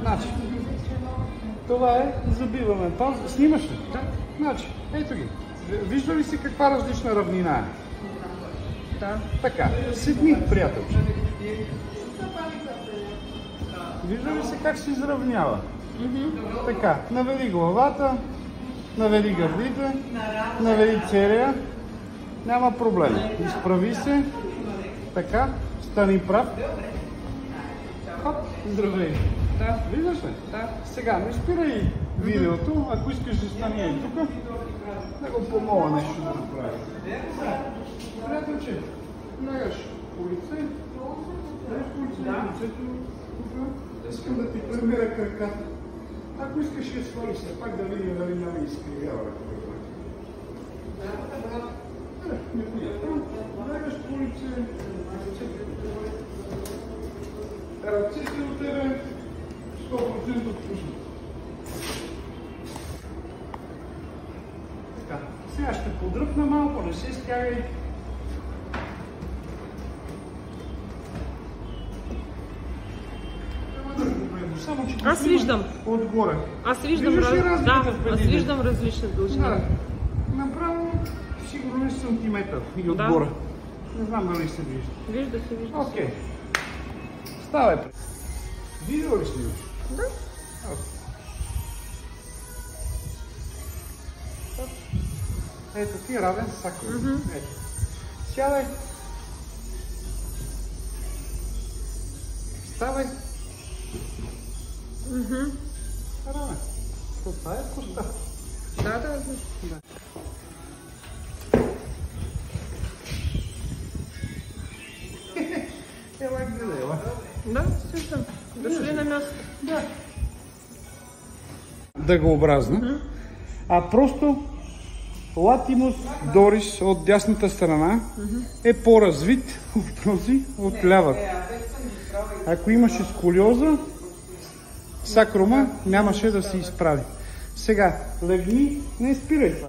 Значи, това е, забиваме. Снимаш ли? Да. Значи, ето ги. Вижда ли си каква различна равнина е? Да. Така, седни, приятелче. Вижда ли се как се изравнява? Така, навери главата, навери гърдите, навери целия. Няма проблем. Изправи се. Така, стани прав. Хоп, здравей. Да. Виждаш ли? Да. Сега, не спирай видеото, ако искаш да стани и тук, да го помоля нещо да направи. Приятелче, лягаш по лице, лягаш по лице, лицето тук, искам да ти премеря краката. Ако искаш я свали се, пак да видим дали няма изкривява. Лягаш по лице, ръцете от тебе, 100% отпуснат. Така, сега ще подръпна малко, не се стягай. Само, че Аз виждам. Отгоре. Аз виждам, аз виждам различна дължина. Да. Направо сигурно е сантиметър и отгоре. Не знам дали се вижда. Вижда се, вижда се. Окей. Ставай. Видео ли снимаш? Да. Ето ти равен сакъл. Ето. Сядай. Ставай. Равен. Това е коста. Да. Ела гледай, ела. Да, виждам. Дошли на място. Да. Дъгообразна. А просто латимус дорис от дясната страна е по-развит от този от лявата. Ако имаше сколиоза, сакрума нямаше да се изправи. Сега, легни, не спирай това.